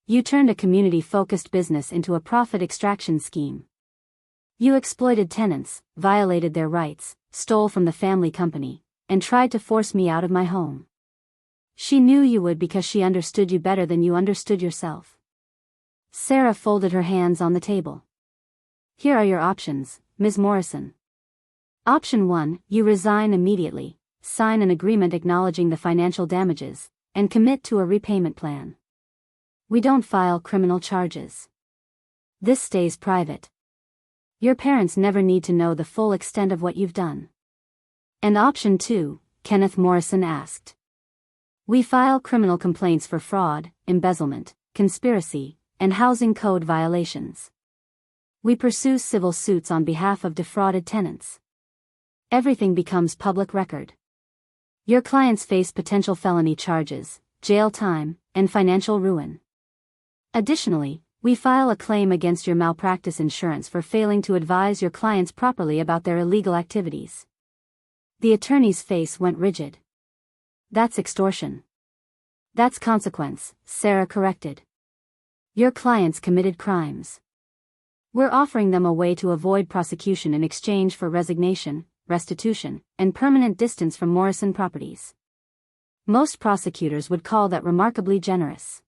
[SPEAKER 1] You turned a community-focused business into a profit extraction scheme. You exploited tenants, violated their rights, stole from the family company, and tried to force me out of my home. She knew you would because she understood you better than you understood yourself. Sarah folded her hands on the table. Here are your options, Ms. Morrison. Option 1, you resign immediately, sign an agreement acknowledging the financial damages, and commit to a repayment plan. We don't file criminal charges. This stays private. Your parents never need to know the full extent of what you've done. And option 2, Kenneth Morrison asked. We file criminal complaints for fraud, embezzlement, conspiracy, and housing code violations. We pursue civil suits on behalf of defrauded tenants. Everything becomes public record. Your clients face potential felony charges, jail time, and financial ruin. Additionally, we file a claim against your malpractice insurance for failing to advise your clients properly about their illegal activities. The attorney's face went rigid. That's extortion. That's consequence, Sarah corrected. Your clients committed crimes. We're offering them a way to avoid prosecution in exchange for resignation, restitution, and permanent distance from Morrison Properties. Most prosecutors would call that remarkably generous.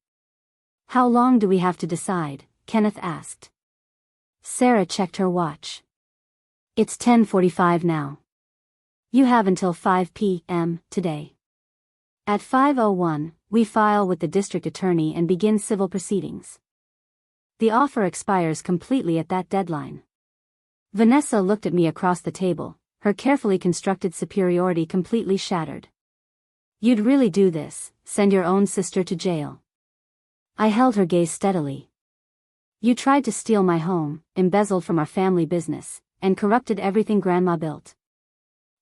[SPEAKER 1] How long do we have to decide? Kenneth asked. Sarah checked her watch. It's 10:45 now. You have until 5 p.m. today. At 5:01, we file with the district attorney and begin civil proceedings. The offer expires completely at that deadline. Vanessa looked at me across the table, her carefully constructed superiority completely shattered. You'd really do this, send your own sister to jail? I held her gaze steadily. You tried to steal my home, embezzled from our family business, and corrupted everything Grandma built.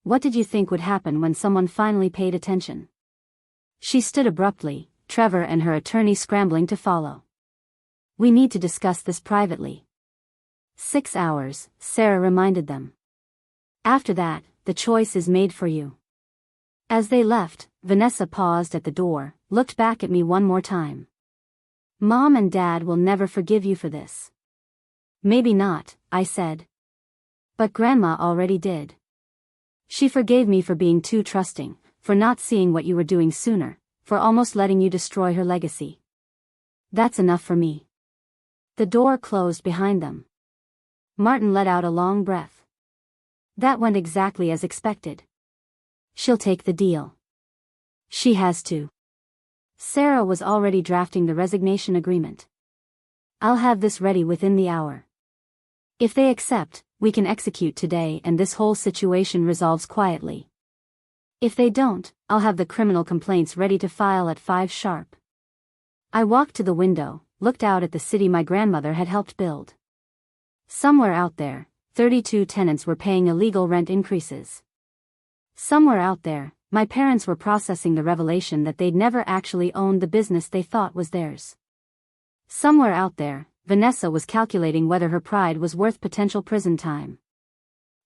[SPEAKER 1] What did you think would happen when someone finally paid attention? She stood abruptly, Trevor and her attorney scrambling to follow. We need to discuss this privately. 6 hours, Sarah reminded them. After that, the choice is made for you. As they left, Vanessa paused at the door, looked back at me one more time. Mom and Dad will never forgive you for this. Maybe not, I said. But Grandma already did. She forgave me for being too trusting, for not seeing what you were doing sooner, for almost letting you destroy her legacy. That's enough for me. The door closed behind them. Martin let out a long breath. That went exactly as expected. She'll take the deal. She has to. Sarah was already drafting the resignation agreement. I'll have this ready within the hour. If they accept, we can execute today and this whole situation resolves quietly. If they don't, I'll have the criminal complaints ready to file at 5 sharp. I walked to the window, looked out at the city my grandmother had helped build. Somewhere out there, 32 tenants were paying illegal rent increases. Somewhere out there, my parents were processing the revelation that they'd never actually owned the business they thought was theirs. Somewhere out there, Vanessa was calculating whether her pride was worth potential prison time.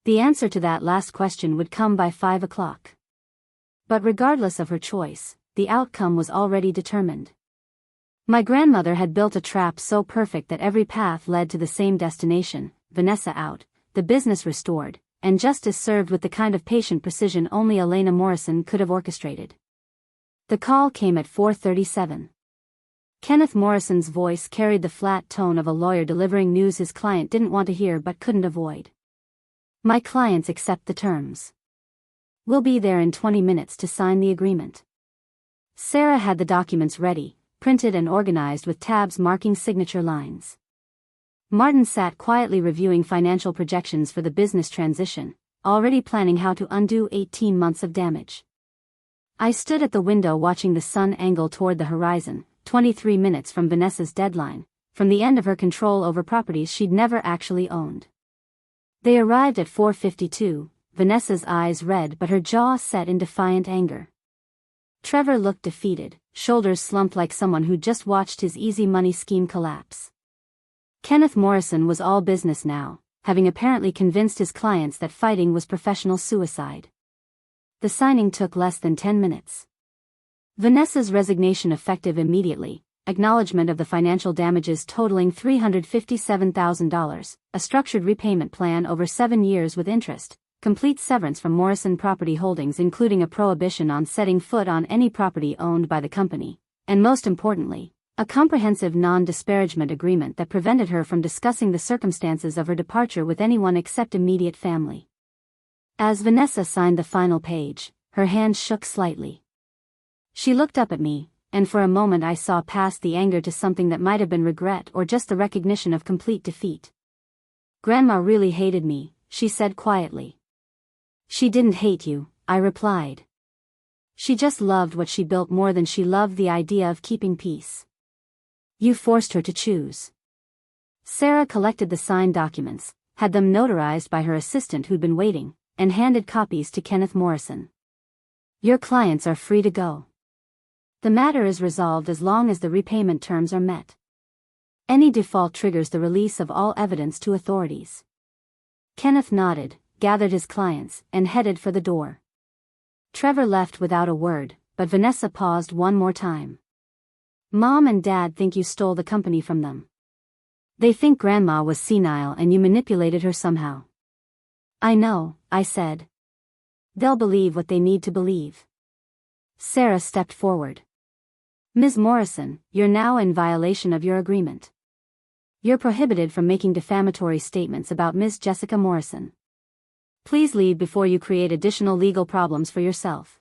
[SPEAKER 1] The answer to that last question would come by 5 o'clock. But regardless of her choice, the outcome was already determined. My grandmother had built a trap so perfect that every path led to the same destination, Vanessa out, the business restored, and justice served with the kind of patient precision only Elena Morrison could have orchestrated. The call came at 4:37. Kenneth Morrison's voice carried the flat tone of a lawyer delivering news his client didn't want to hear but couldn't avoid. My clients accept the terms. We'll be there in 20 minutes to sign the agreement. Sarah had the documents ready, printed and organized with tabs marking signature lines. Martin sat quietly reviewing financial projections for the business transition, already planning how to undo 18 months of damage. I stood at the window watching the sun angle toward the horizon, 23 minutes from Vanessa's deadline, from the end of her control over properties she'd never actually owned. They arrived at 4:52, Vanessa's eyes red but her jaw set in defiant anger. Trevor looked defeated, shoulders slumped like someone who'd just watched his easy money scheme collapse. Kenneth Morrison was all business now, having apparently convinced his clients that fighting was professional suicide. The signing took less than 10 minutes. Vanessa's resignation effective immediately, acknowledgement of the financial damages totaling $357,000, a structured repayment plan over 7 years with interest, complete severance from Morrison Property Holdings including a prohibition on setting foot on any property owned by the company, and most importantly, a comprehensive non-disparagement agreement that prevented her from discussing the circumstances of her departure with anyone except immediate family. As Vanessa signed the final page, her hand shook slightly. She looked up at me, and for a moment I saw past the anger to something that might have been regret or just the recognition of complete defeat. "Grandma really hated me," she said quietly. "She didn't hate you," I replied. "She just loved what she built more than she loved the idea of keeping peace. You forced her to choose." Sarah collected the signed documents, had them notarized by her assistant who'd been waiting, and handed copies to Kenneth Morrison. "Your clients are free to go. The matter is resolved as long as the repayment terms are met. Any default triggers the release of all evidence to authorities." Kenneth nodded, gathered his clients, and headed for the door. Trevor left without a word, but Vanessa paused one more time. "Mom and Dad think you stole the company from them. They think Grandma was senile and you manipulated her somehow." "I know," I said. "They'll believe what they need to believe." Sarah stepped forward. "Ms. Morrison, you're now in violation of your agreement. You're prohibited from making defamatory statements about Ms. Jessica Morrison. Please leave before you create additional legal problems for yourself."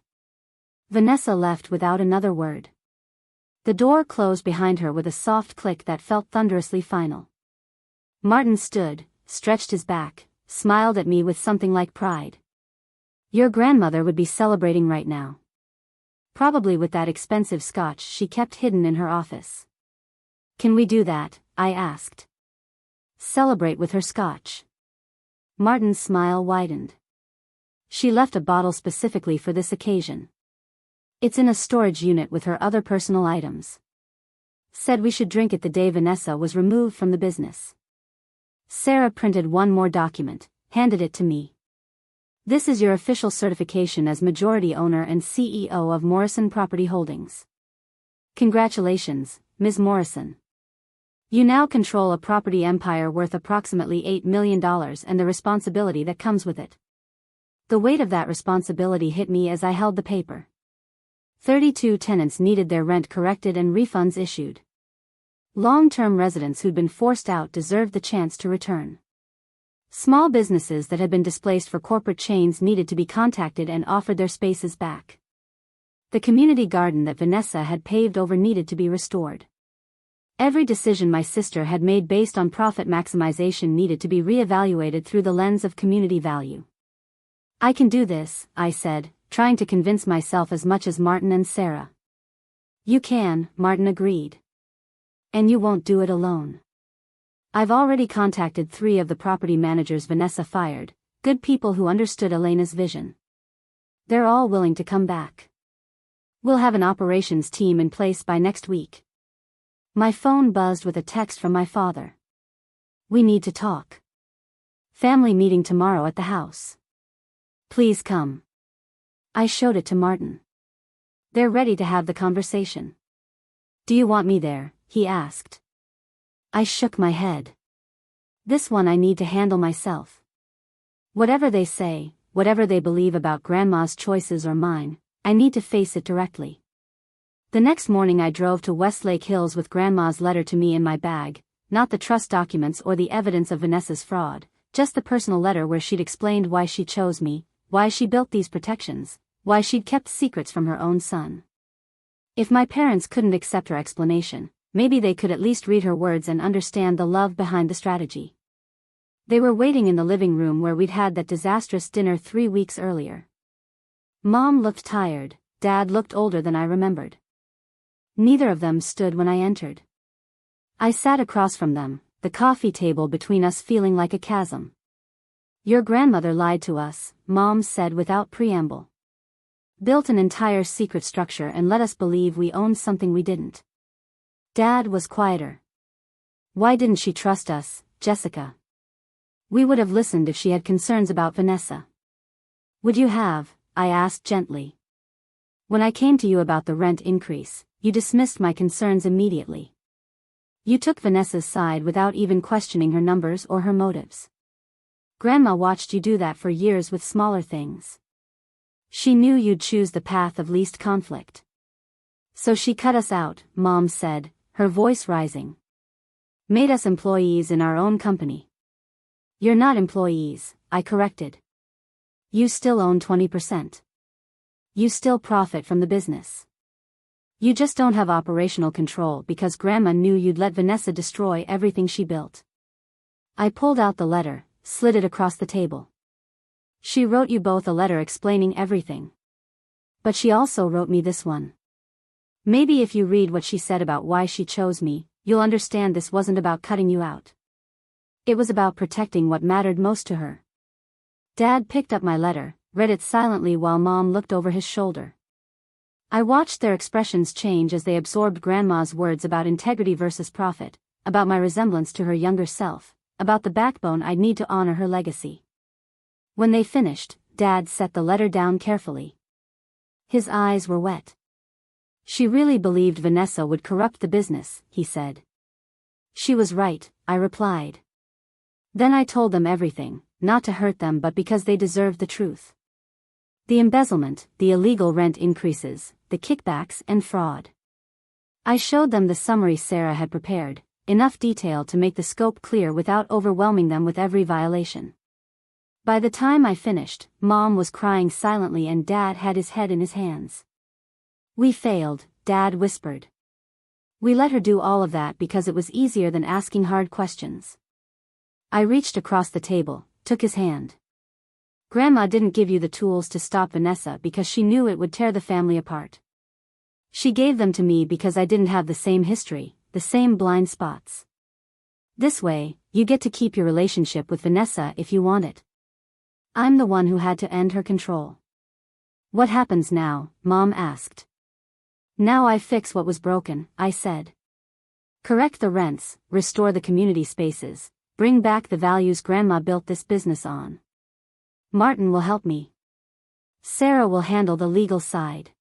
[SPEAKER 1] Vanessa left without another word. The door closed behind her with a soft click that felt thunderously final. Martin stood, stretched his back, smiled at me with something like pride. "Your grandmother would be celebrating right now. Probably with that expensive scotch she kept hidden in her office." "Can we do that?" I asked. "Celebrate with her scotch?" Martin's smile widened. "She left a bottle specifically for this occasion. It's in a storage unit with her other personal items. Said we should drink it the day Vanessa was removed from the business." Sarah printed one more document, handed it to me. "This is your official certification as majority owner and CEO of Morrison Property Holdings. Congratulations, Ms. Morrison." You now control a property empire worth approximately $8 million and the responsibility that comes with it. The weight of that responsibility hit me as I held the paper. 32 tenants needed their rent corrected and refunds issued. Long-term residents who'd been forced out deserved the chance to return. Small businesses that had been displaced for corporate chains needed to be contacted and offered their spaces back. The community garden that Vanessa had paved over needed to be restored. Every decision my sister had made based on profit maximization needed to be re-evaluated through the lens of community value. I can do this, I said, trying to convince myself as much as Martin and Sarah. You can, Martin agreed. And you won't do it alone. I've already contacted 3 of the property managers Vanessa fired, good people who understood Elena's vision. They're all willing to come back. We'll have an operations team in place by next week. My phone buzzed with a text from my father. We need to talk. Family meeting tomorrow at the house. Please come. I showed it to Martin. They're ready to have the conversation. Do you want me there? He asked. I shook my head. This one I need to handle myself. Whatever they say, whatever they believe about Grandma's choices or mine, I need to face it directly. The next morning I drove to Westlake Hills with Grandma's letter to me in my bag, not the trust documents or the evidence of Vanessa's fraud, just the personal letter where she'd explained why she chose me, why she built these protections, why she'd kept secrets from her own son. If my parents couldn't accept her explanation, maybe they could at least read her words and understand the love behind the strategy. They were waiting in the living room where we'd had that disastrous dinner 3 weeks earlier. Mom looked tired, Dad looked older than I remembered. Neither of them stood when I entered. I sat across from them, the coffee table between us feeling like a chasm. Your grandmother lied to us, Mom said without preamble. Built an entire secret structure and let us believe we owned something we didn't. Dad was quieter. Why didn't she trust us, Jessica? We would have listened if she had concerns about Vanessa. Would you have? I asked gently. When I came to you about the rent increase, you dismissed my concerns immediately. You took Vanessa's side without even questioning her numbers or her motives. Grandma watched you do that for years with smaller things. She knew you'd choose the path of least conflict. So she cut us out, Mom said, her voice rising. Made us employees in our own company. You're not employees, I corrected. You still own 20%. You still profit from the business. You just don't have operational control because Grandma knew you'd let Vanessa destroy everything she built. I pulled out the letter, slid it across the table. She wrote you both a letter explaining everything. But she also wrote me this one. Maybe if you read what she said about why she chose me, you'll understand this wasn't about cutting you out. It was about protecting what mattered most to her. Dad picked up my letter, read it silently while Mom looked over his shoulder. I watched their expressions change as they absorbed Grandma's words about integrity versus profit, about my resemblance to her younger self, about the backbone I'd need to honor her legacy. When they finished, Dad set the letter down carefully. His eyes were wet. She really believed Vanessa would corrupt the business, he said. She was right, I replied. Then I told them everything, not to hurt them but because they deserved the truth. The embezzlement, the illegal rent increases, the kickbacks and fraud. I showed them the summary Sarah had prepared, enough detail to make the scope clear without overwhelming them with every violation. By the time I finished, Mom was crying silently and Dad had his head in his hands. We failed, Dad whispered. We let her do all of that because it was easier than asking hard questions. I reached across the table, took his hand. Grandma didn't give you the tools to stop Vanessa because she knew it would tear the family apart. She gave them to me because I didn't have the same history, the same blind spots. This way, you get to keep your relationship with Vanessa if you want it. I'm the one who had to end her control. What happens now? Mom asked. Now I fix what was broken, I said. Correct the rents, restore the community spaces, bring back the values Grandma built this business on. Martin will help me. Sarah will handle the legal side.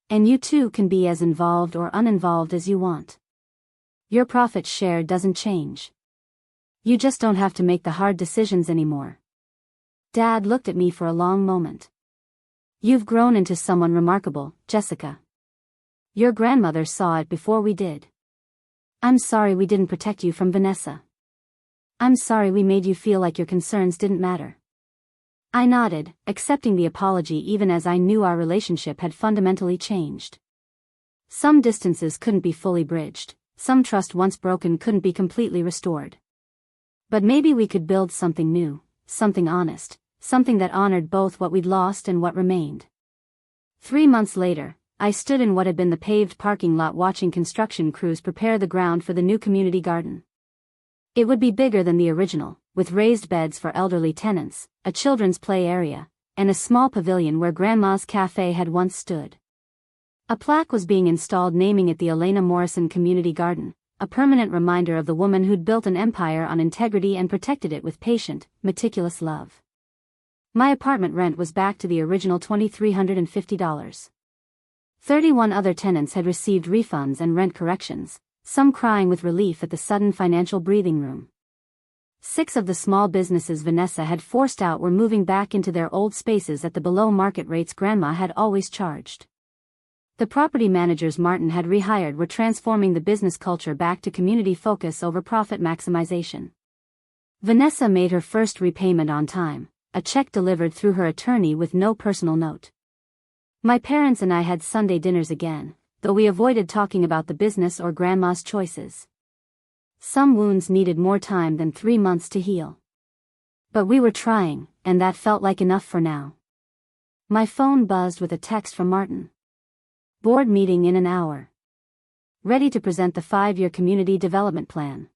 [SPEAKER 1] And you two can be as involved or uninvolved as you want. Your profit share doesn't change. You just don't have to make the hard decisions anymore. Dad looked at me for a long moment. You've grown into someone remarkable, Jessica. Your grandmother saw it before we did. I'm sorry we didn't protect you from Vanessa. I'm sorry we made you feel like your concerns didn't matter. I nodded, accepting the apology even as I knew our relationship had fundamentally changed. Some distances couldn't be fully bridged, some trust once broken couldn't be completely restored. But maybe we could build something new, something honest, something that honored both what we'd lost and what remained. 3 months later, I stood in what had been the paved parking lot watching construction crews prepare the ground for the new community garden. It would be bigger than the original, with raised beds for elderly tenants, a children's play area, and a small pavilion where Grandma's cafe had once stood. A plaque was being installed naming it the Elena Morrison Community Garden, a permanent reminder of the woman who'd built an empire on integrity and protected it with patient, meticulous love. My apartment rent was back to the original $2,350. 31 other tenants had received refunds and rent corrections, some crying with relief at the sudden financial breathing room. 6 of the small businesses Vanessa had forced out were moving back into their old spaces at the below-market rates Grandma had always charged. The property managers Martin had rehired were transforming the business culture back to community focus over profit maximization. Vanessa made her first repayment on time, a check delivered through her attorney with no personal note. My parents and I had Sunday dinners again, though we avoided talking about the business or Grandma's choices. Some wounds needed more time than 3 months to heal. But we were trying, and that felt like enough for now. My phone buzzed with a text from Martin. Board meeting in an hour. Ready to present the 5-year community development plan.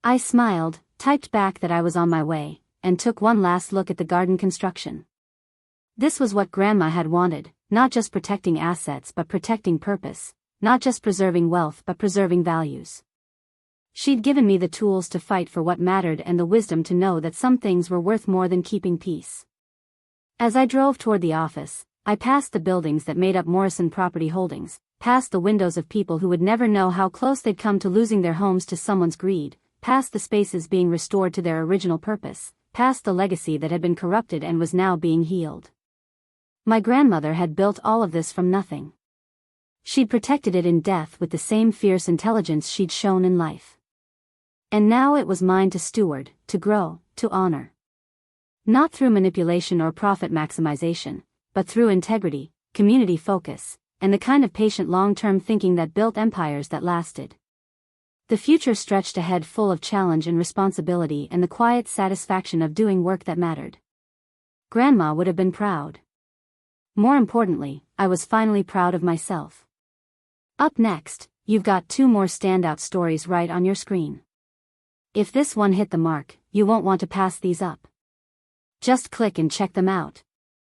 [SPEAKER 1] I smiled, typed back that I was on my way, and took one last look at the garden construction. This was what Grandma had wanted, not just protecting assets but protecting purpose, not just preserving wealth but preserving values. She'd given me the tools to fight for what mattered and the wisdom to know that some things were worth more than keeping peace. As I drove toward the office, I passed the buildings that made up Morrison Property Holdings, past the windows of people who would never know how close they'd come to losing their homes to someone's greed, past the spaces being restored to their original purpose, past the legacy that had been corrupted and was now being healed. My grandmother had built all of this from nothing. She'd protected it in death with the same fierce intelligence she'd shown in life. And now it was mine to steward, to grow, to honor. Not through manipulation or profit maximization, but through integrity, community focus, and the kind of patient long-term thinking that built empires that lasted. The future stretched ahead full of challenge and responsibility and the quiet satisfaction of doing work that mattered. Grandma would have been proud. More importantly, I was finally proud of myself. Up next, you've got 2 more standout stories right on your screen. If this one hit the mark, you won't want to pass these up. Just click and check them out.